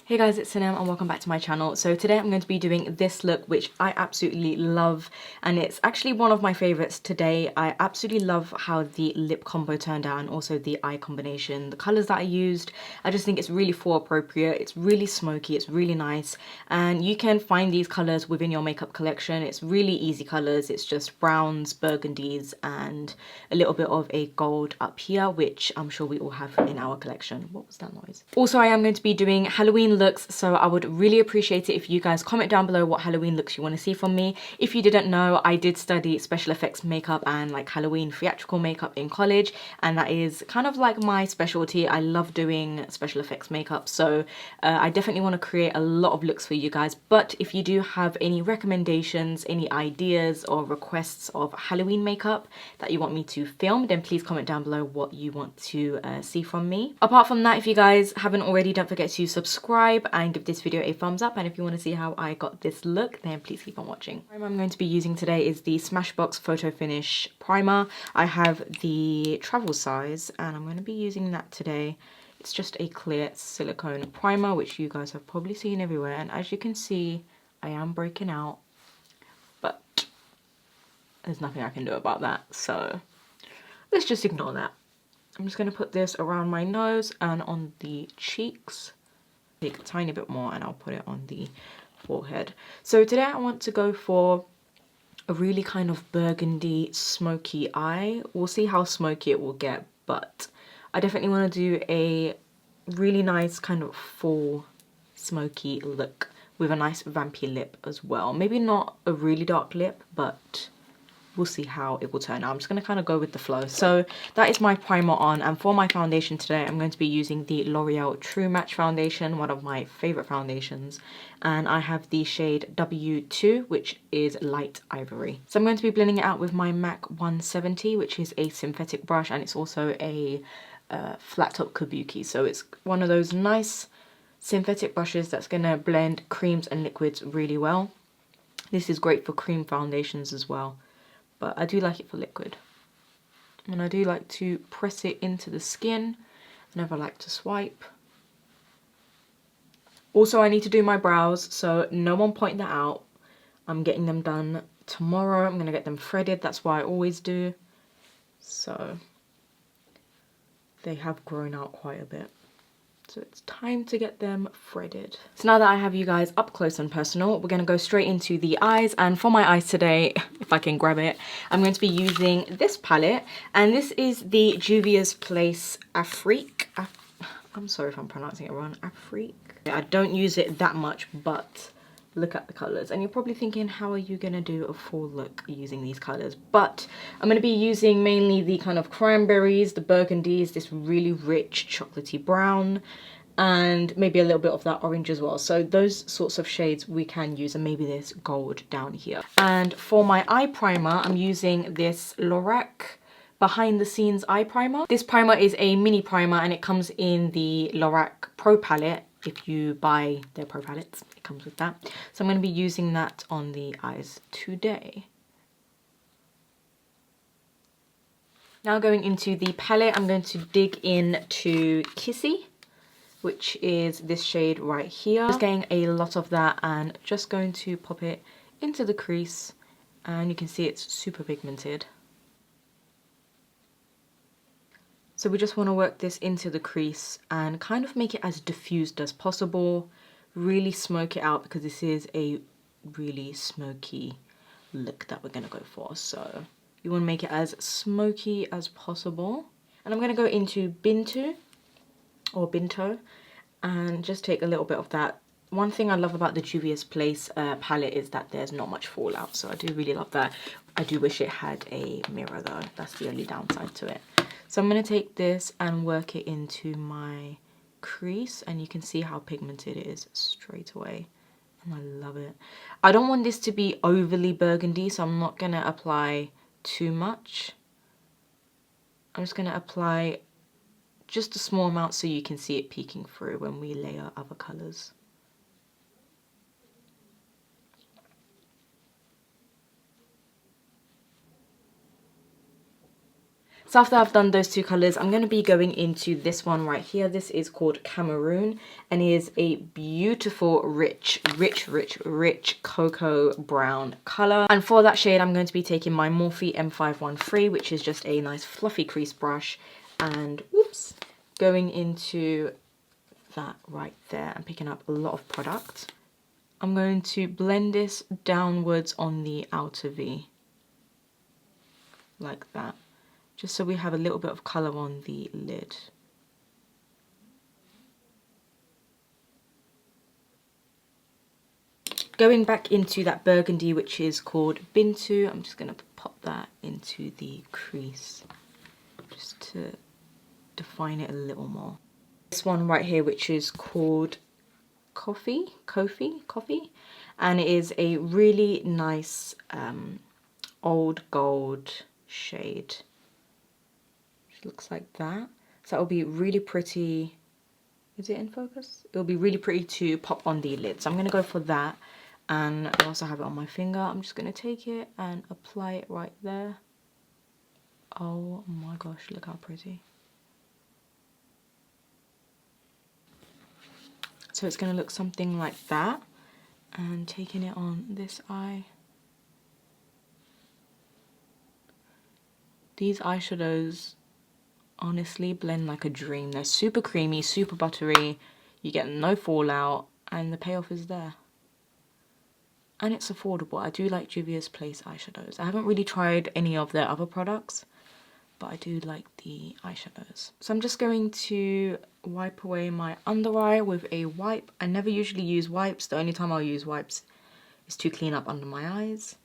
Hey guys, it's Sinem and welcome back to my channel. So today I'm going to be doing this look which I absolutely love, and it's actually one of my favorites today. I absolutely love how the lip combo turned out and also the eye combination, the colors that I used. I just think it's really fall appropriate. It's really smoky, it's really nice, and you can find these colors within your makeup collection. It's really easy colors. It's just browns, burgundies, and a little bit of a gold up here, which I'm sure we all have in our collection. What was that noise? Also, I am going to be doing Halloween looks, so I would really appreciate it if you guys comment down below what Halloween looks you want to see from me. If you didn't know, I did study special effects makeup and like Halloween theatrical makeup in college, and that is kind of like my specialty. I love doing special effects makeup, so I definitely want to create a lot of looks for you guys. But if you do have any recommendations, any ideas or requests of Halloween makeup that you want me to film, then please comment down below what you want to see from me. Apart from that, if you guys haven't already, don't forget to subscribe and give this video a thumbs up, and if you want to see how I got this look, then please keep on watching. The primer I'm going to be using today is the Smashbox Photo Finish primer. I have the travel size and I'm going to be using that today. It's just a clear silicone primer, which you guys have probably seen everywhere, and as you can see, I am breaking out, but there's nothing I can do about that, so let's just ignore that. I'm just going to put this around my nose and on the cheeks. Take a tiny bit more and I'll put it on the forehead. So today I want to go for a really kind of burgundy smoky eye. We'll see how smoky it will get, but I definitely want to do a really nice kind of full smoky look with a nice vampy lip as well. Maybe not a really dark lip, but we'll see how it will turn out. I'm just going to kind of go with the flow. So that is my primer on, and for my foundation today I'm going to be using the L'Oreal True Match foundation, one of my favorite foundations, and I have the shade W2, which is light ivory. So I'm going to be blending it out with my MAC 170, which is a synthetic brush, and it's also a flat top kabuki, so it's one of those nice synthetic brushes that's going to blend creams and liquids really well. This is great for cream foundations as well, but I do like it for liquid. And I do like to press it into the skin. I never like to swipe. Also, I need to do my brows, so no one point that out. I'm getting them done tomorrow. I'm going to get them threaded. That's what I always do. So they have grown out quite a bit. So it's time to get them threaded. So now that I have you guys up close and personal, we're going to go straight into the eyes. And for my eyes today, if I can grab it, I'm going to be using this palette. And this is the Juvia's Place Afrique. I'm sorry if I'm pronouncing it wrong. Afrique. I don't use it that much, but look at the colors. And you're probably thinking, how are you going to do a full look using these colors? But I'm going to be using mainly the kind of cranberries, the burgundies, this really rich chocolatey brown, and maybe a little bit of that orange as well. So those sorts of shades we can use, and maybe this gold down here. And for my eye primer, I'm using this Lorac Behind the Scenes eye primer. This primer is a mini primer and it comes in the Lorac Pro palette. If you buy their Pro palettes, it comes with that. So I'm going to be using that on the eyes today. Now going into the palette, I'm going to dig into Kissy, which is this shade right here. Just getting a lot of that and just going to pop it into the crease, and you can see it's super pigmented. So we just want to work this into the crease and kind of make it as diffused as possible. Really smoke it out because this is a really smoky look that we're going to go for. So you want to make it as smoky as possible. And I'm going to go into Bintu or Binto and just take a little bit of that. One thing I love about the Juvia's Place palette is that there's not much fallout. So I do really love that. I do wish it had a mirror though. That's the only downside to it. So I'm going to take this and work it into my crease, and you can see how pigmented it is straight away, and I love it. I don't want this to be overly burgundy, so I'm not going to apply too much. I'm just going to apply just a small amount so you can see it peeking through when we layer other colours. So after I've done those two colours, I'm going to be going into this one right here. This is called Cameroon and it is a beautiful, rich cocoa brown colour. And for that shade, I'm going to be taking my Morphe M513, which is just a nice fluffy crease brush. And whoops, going into that right there and picking up a lot of product. I'm going to blend this downwards on the outer V. Like that. Just so we have a little bit of colour on the lid. Going back into that burgundy, which is called Bintu, I'm just going to pop that into the crease. Just to define it a little more. This one right here, which is called Coffee, and it is a really nice old gold shade. It looks like that. So it'll be really pretty. Is it in focus? It'll be really pretty to pop on the lid. So I'm going to go for that. And I also have it on my finger. I'm just going to take it and apply it right there. Oh my gosh, look how pretty. So it's going to look something like that. And taking it on this eye. These eyeshadows honestly blend like a dream. They're super creamy, super buttery. You get no fallout and the payoff is there. And it's affordable. I do like Juvia's Place eyeshadows. I haven't really tried any of their other products, but I do like the eyeshadows. So I'm just going to wipe away my under eye with a wipe. I never usually use wipes. The only time I'll use wipes is to clean up under my eyes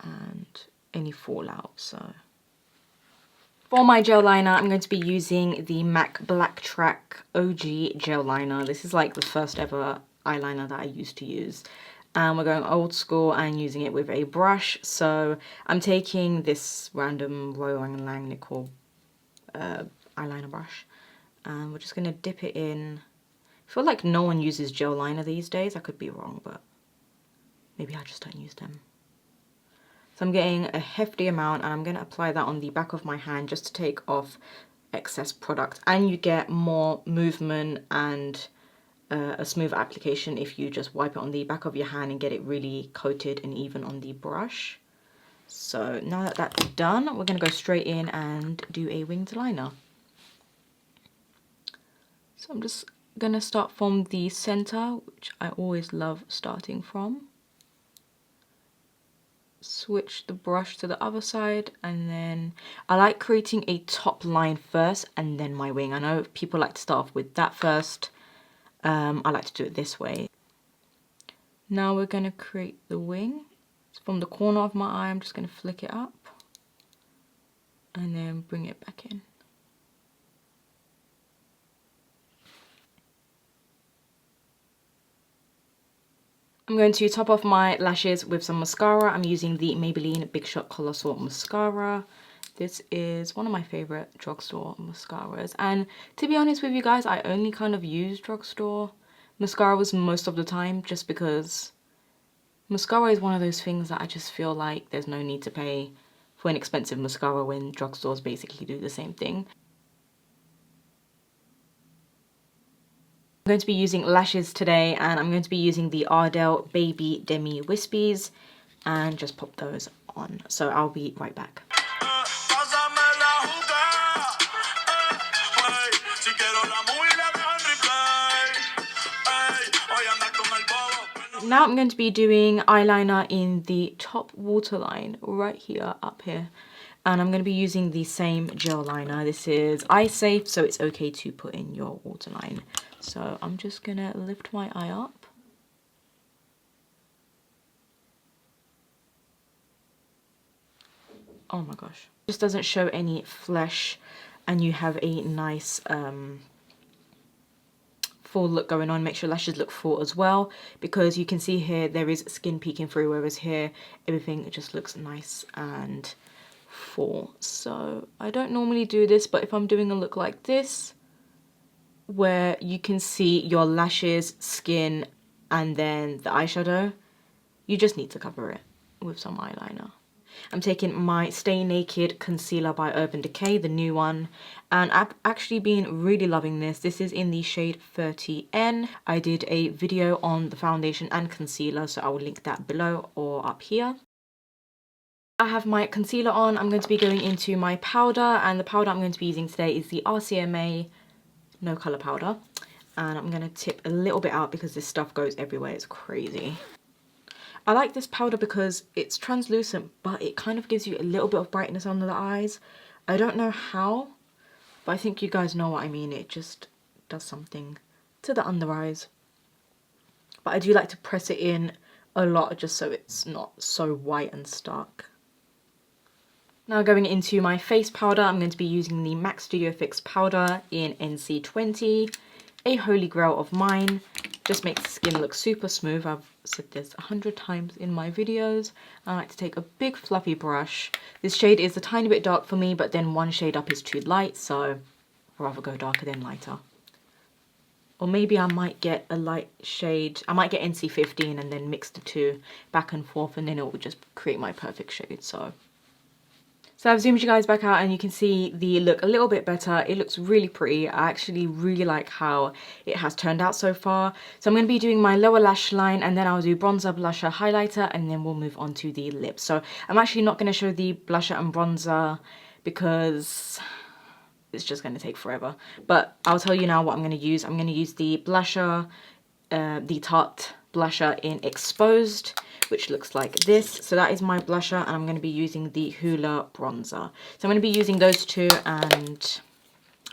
and any fallout. So for my gel liner, I'm going to be using the MAC Blacktrack OG gel liner. This is like the first ever eyeliner that I used to use. And we're going old school and using it with a brush. So I'm taking this random Royal Lang Nickel eyeliner brush. And we're just going to dip it in. I feel like no one uses gel liner these days. I could be wrong, but maybe I just don't use them. So I'm getting a hefty amount and I'm going to apply that on the back of my hand just to take off excess product. And you get more movement and a smooth application if you just wipe it on the back of your hand and get it really coated and even on the brush. So now that that's done, we're going to go straight in and do a winged liner. So I'm just going to start from the center, which I always love starting from. Switch the brush to the other side and then I like creating a top line first and then my wing. I know people like to start off with that first. I like to do it this way. Now we're going to create the wing. So from the corner of my eye, I'm just going to flick it up and then bring it back in. I'm going to top off my lashes with some mascara. I'm using the Maybelline Big Shot Colossal mascara. This is one of my favorite drugstore mascaras. And to be honest with you guys, I only kind of use drugstore mascaras most of the time just because mascara is one of those things that I just feel like there's no need to pay for an expensive mascara when drugstores basically do the same thing. I'm going to be using lashes today and I'm going to be using the Ardell Baby Demi Wispies and just pop those on. So I'll be right back. Now I'm going to be doing eyeliner in the top waterline right here, up here. And I'm going to be using the same gel liner. This is eye safe, so it's okay to put in your waterline. So I'm just going to lift my eye up. Oh my gosh. Just doesn't show any flesh and you have a nice full look going on. Make sure lashes look full as well because you can see here there is skin peeking through, whereas here everything just looks nice and full. So I don't normally do this, but if I'm doing a look like this where you can see your lashes, skin and then the eyeshadow, you just need to cover it with some eyeliner. I'm taking my Stay Naked Concealer by Urban Decay, the new one. And I've actually been really loving this. This is in the shade 30N. I did a video on the foundation and concealer, so I will link that below or up here. I have my concealer on. I'm going to be going into my powder, and the powder I'm going to be using today is the RCMA No Colour Powder. And I'm going to tip a little bit out because this stuff goes everywhere. It's crazy. I like this powder because it's translucent, but it kind of gives you a little bit of brightness under the eyes. I don't know how, but I think you guys know what I mean. It just does something to the under eyes. But I do like to press it in a lot just so it's not so white and stark. Now going into my face powder, I'm going to be using the MAC Studio Fix powder in NC20. A holy grail of mine. Just makes the skin look super smooth. I've said this 100 times in my videos. I like to take a big fluffy brush. This shade is a tiny bit dark for me, but then one shade up is too light, so I'd rather go darker than lighter. Or maybe I might get a light shade. I might get NC15 and then mix the two back and forth, and then it will just create my perfect shade. So I've zoomed you guys back out and you can see the look a little bit better. It looks really pretty. I actually really like how it has turned out so far. So I'm going to be doing my lower lash line, and then I'll do bronzer, blusher, highlighter, and then we'll move on to the lips. So I'm actually not going to show the blusher and bronzer because it's just going to take forever. But I'll tell you now what I'm going to use. I'm going to use the blusher, the Tarte blusher in Exposed, which looks like this. So that is my blusher, and I'm going to be using the Hoola bronzer. So I'm going to be using those two, and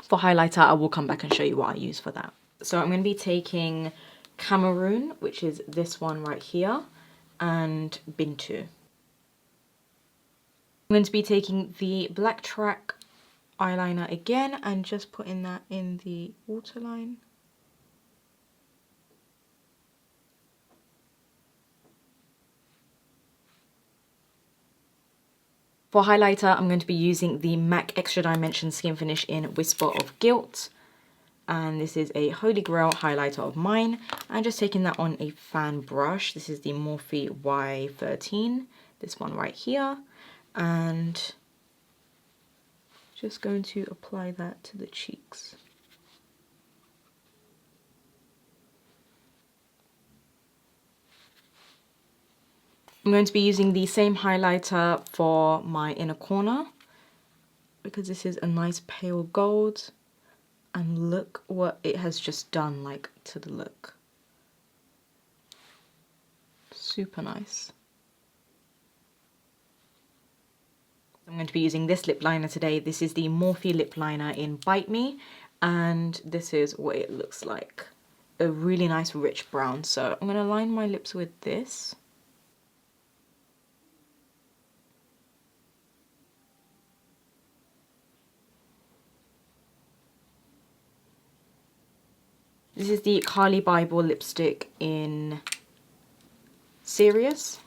for highlighter I will come back and show you what I use for that. So I'm going to be taking Cameroon, which is this one right here, and Bintu. I'm going to be taking the Blacktrack eyeliner again and just putting that in the waterline. For highlighter, I'm going to be using the MAC Extra Dimension Skin Finish in Whisper of Gilt. And this is a holy grail highlighter of mine. I'm just taking that on a fan brush. This is the Morphe Y13, this one right here. And just going to apply that to the cheeks. I'm going to be using the same highlighter for my inner corner because this is a nice pale gold, and look what it has just done like to the look. Super nice. I'm going to be using this lip liner today. This is the Morphe lip liner in Bite Me, and this is what it looks like. A really nice rich brown. So I'm going to line my lips with this. This is the Carli Bybel lipstick in Sirius.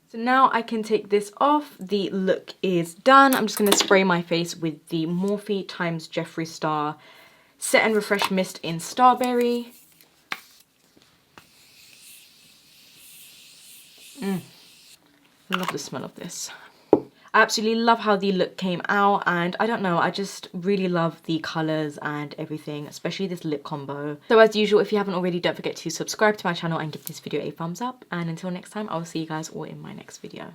So now I can take this off. The look is done. I'm just going to spray my face with the Morphe x Jeffree Star Set and Refresh Mist in Starberry. I love the smell of this. I absolutely love how the look came out, and I don't know, I just really love the colours and everything, especially this lip combo. So as usual, if you haven't already, don't forget to subscribe to my channel and give this video a thumbs up, and until next time, I'll see you guys all in my next video.